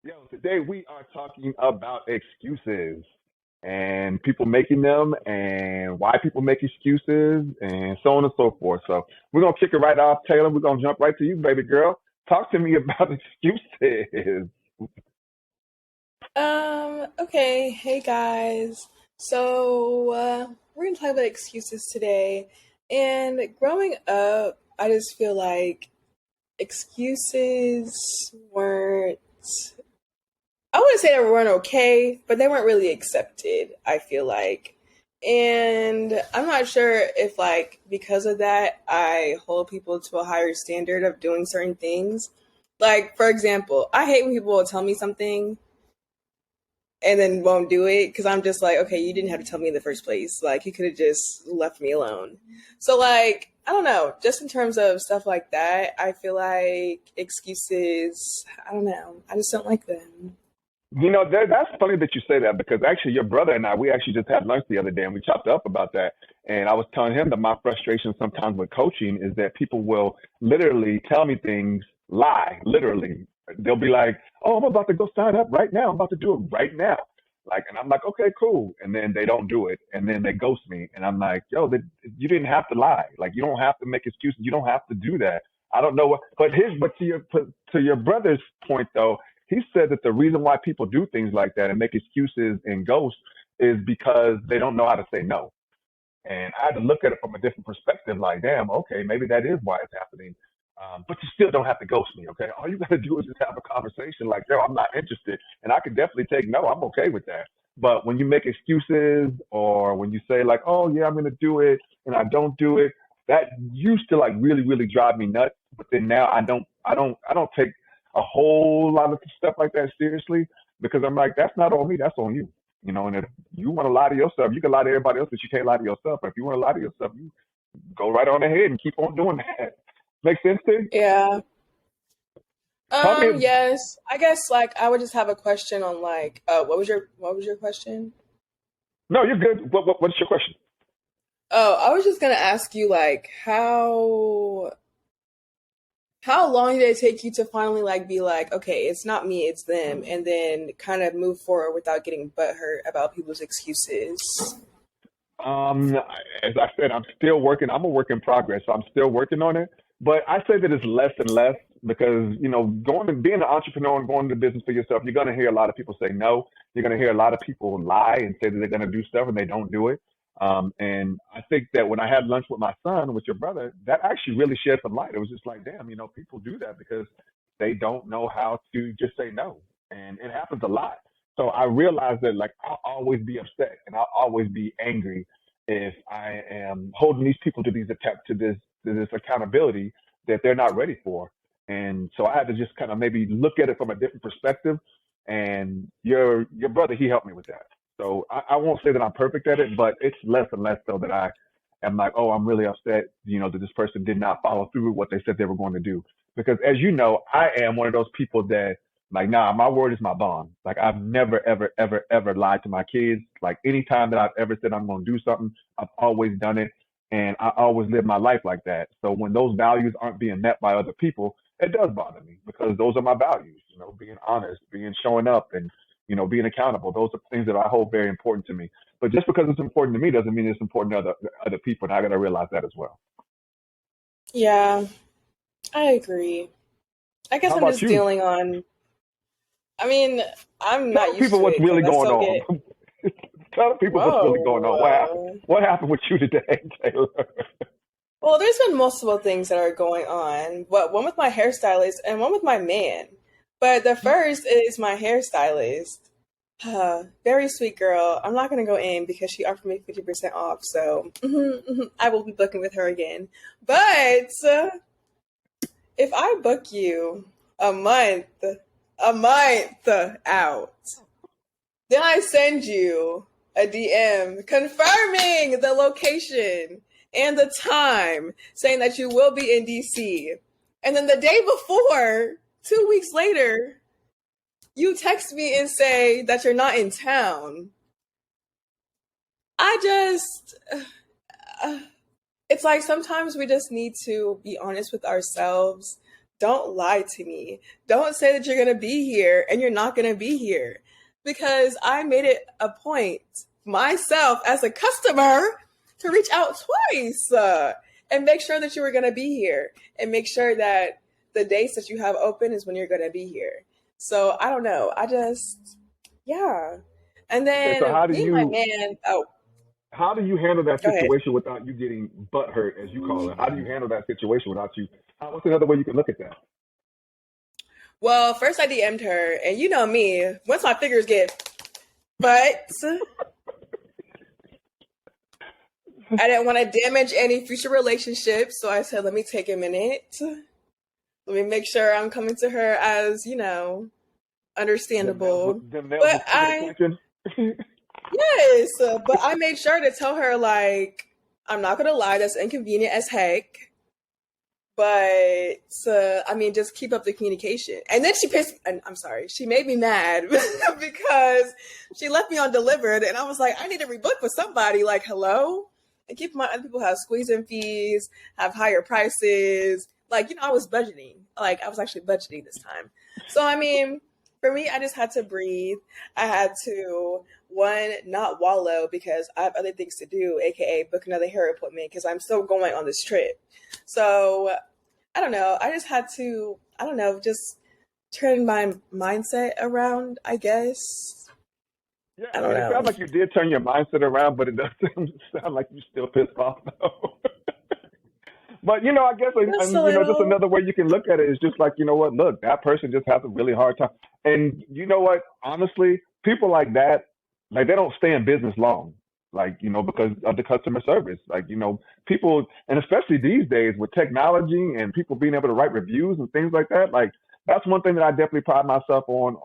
Yo, today we are talking about excuses and people making them and why people make excuses and so on and so forth. So we're gonna kick it right off, Taylor. We're gonna jump right to you, baby girl. Talk to me about excuses. Okay. Hey guys. We're gonna talk about excuses today. And growing up, I just feel like excuses weren't, I wouldn't say they weren't okay, but they weren't really accepted, I feel like. And I'm not sure if, like, because of that, I hold people to a higher standard of doing certain things. Like, for example, I hate when people will tell me something and then won't do it because I'm just like, okay, you didn't have to tell me in the first place. Like, you could have just left me alone. So, like, I don't know, just in terms of stuff like that, I feel like excuses, I don't know, I just don't like them. That's funny that you say that because actually your brother and I, we actually just had lunch the other day and we chopped up about that. And I was telling him that my frustration sometimes with coaching is that people will literally tell me things, lie, literally. They'll be like, "Oh, I'm about to go sign up right now. I'm about to do it right now." Like, and I'm like, "Okay, cool." And then they don't do it, and then they ghost me, and I'm like, "Yo, you didn't have to lie. Like, you don't have to make excuses. You don't have to do that." I don't know what, but to your brother's point though, he said that the reason why people do things like that and make excuses and ghost is because they don't know how to say no. And I had to look at it from a different perspective, like, damn, okay, maybe that is why it's happening. But you still don't have to ghost me, okay? All you got to do is just have a conversation like, yo, I'm not interested. And I could definitely take no, I'm okay with that. But when you make excuses or when you say, like, oh, yeah, I'm going to do it and I don't do it, that used to like really, really drive me nuts. But then now I don't take a whole lot of stuff like that seriously because I'm like, that's not on me, that's on you. And if you want to lie to yourself, you can lie to everybody else, but you can't lie to yourself. If you want to lie to yourself, you go right on ahead and keep on doing that. Make sense to you? Yeah. Talk to me. Yes. I guess like I would just have a question on like what was your question? No, you're good. What's your question? Oh, I was just gonna ask you like how long did it take you to finally like be like, okay, it's not me, it's them, and then kind of move forward without getting butthurt about people's excuses? Um, as I said, I'm still working. I'm a work in progress, so I'm still working on it. But I say that it's less and less because going to being an entrepreneur and going into business for yourself, you're going to hear a lot of people say no. You're going to hear a lot of people lie and say that they're going to do stuff and they don't do it. And I think that when I had lunch with my son, with your brother, that actually really shed some light. It was just like, damn, people do that because they don't know how to just say no, and it happens a lot. So I realized that like I'll always be upset and I'll always be angry if I am holding these people to these attack to this accountability that they're not ready for. And so I had to just kind of maybe look at it from a different perspective. And your brother, he helped me with that. So I won't say that I'm perfect at it, but it's less and less so that I am like, oh, I'm really upset, that this person did not follow through with what they said they were going to do. Because as you know, I am one of those people that like, nah, my word is my bond. Like, I've never, ever, ever, ever lied to my kids. Like, anytime that I've ever said I'm going to do something, I've always done it. And I always live my life like that. So when those values aren't being met by other people, it does bother me because those are my values, being honest, being showing up and, being accountable. Those are things that I hold very important to me. But just because it's important to me doesn't mean it's important to other people. And I got to realize that as well. Yeah, I agree. I guess How I'm about just you? dealing on. I mean, I'm Tell not the used people to what's it because really I going still on. get. Tell the people what's really going on. What happened? Whoa. What happened with you today, Taylor? Well, there's been multiple things that are going on, but one with my hairstylist and one with my man. But the first is my hairstylist. Very sweet girl. I'm not going to go in because she offered me 50% off, so I will be booking with her again. But if I book you a month, a month out, then I send you a DM confirming the location and the time, saying that you will be in DC. And then the day before, 2 weeks later, you text me and say that you're not in town. I just, uh, it's like sometimes we just need to be honest with ourselves don't lie to me. Don't say that you're going to be here and you're not going to be here. Because I made it a point myself as a customer to reach out twice and make sure that you were going to be here and make sure that the dates that you have open is when you're going to be here. So I don't know. Yeah. And Okay, so then me and my man, oh, how do you handle that go ahead. situation without you getting butt hurt, as you call it? How do you handle that situation without you? What's another way you can look at that? Well, first I DM'd her, and you know me, once my fingers get, but I didn't want to damage any future relationships, so I said, let me take a minute. Let me make sure I'm coming to her as, understandable. Them nails But was coming attention. yes, but I made sure to tell her, like, I'm not going to lie, that's inconvenient as heck. But just keep up the communication. And then I'm sorry, she made me mad because she left me undelivered, and I was like, I need to rebook with somebody. Like, hello, and keep in mind, other people have squeezing fees, have higher prices. Like, I was budgeting. Like, I was actually budgeting this time. So for me, I just had to breathe. I had to one, not wallow because I have other things to do, aka book another hair appointment because I'm still going on this trip. So I don't know. I just had to, I don't know, just turn my mindset around, I guess. Yeah, I don't it know. sounds like you did turn your mindset around, but it doesn't sound like you still pissed off though. But I guess, Just and a just little. another way you can look at it is just like, you know what, look, that person just has a really hard time. And you know what, honestly, people like that, like they don't stay in business long, like, because of the customer service. Like, people, and especially these days with technology and people being able to write reviews and things like that, like that's one thing that I definitely pride myself on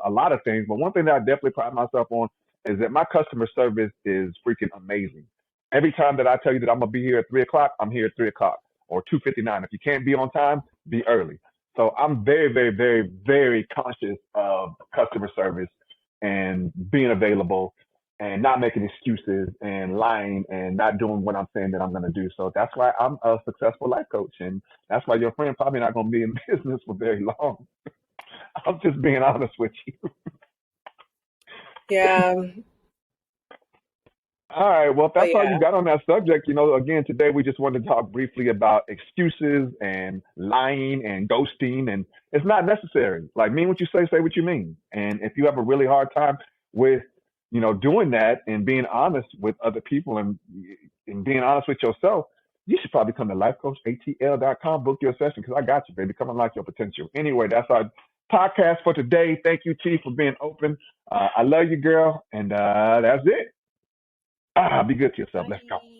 a lot of things. But one thing that I definitely pride myself on is that my customer service is freaking amazing. Every time that I tell you that I'm gonna be here at 3 o'clock, I'm here at 3 o'clock or 2:59. If you can't be on time, be early. So I'm very, very, very, very conscious of customer service and being available and not making excuses and lying and not doing what I'm saying that I'm gonna do. So that's why I'm a successful life coach, and that's why your friend probably not gonna be in business for very long. I'm just being honest with you. Yeah. All right. Well, if But that's all you yeah. got on that subject, again, today we just wanted to talk briefly about excuses and lying and ghosting, and it's not necessary. Like, mean what you say what you mean. And if you have a really hard time with, doing that and being honest with other people and being honest with yourself, you should probably come to lifecoachatl.com, book your session because I got you, baby. Come unlock your potential. Anyway, that's our podcast for today. Thank you, T, for being open. I love you, girl. And that's it. Be good to yourself. Let's go. Bye.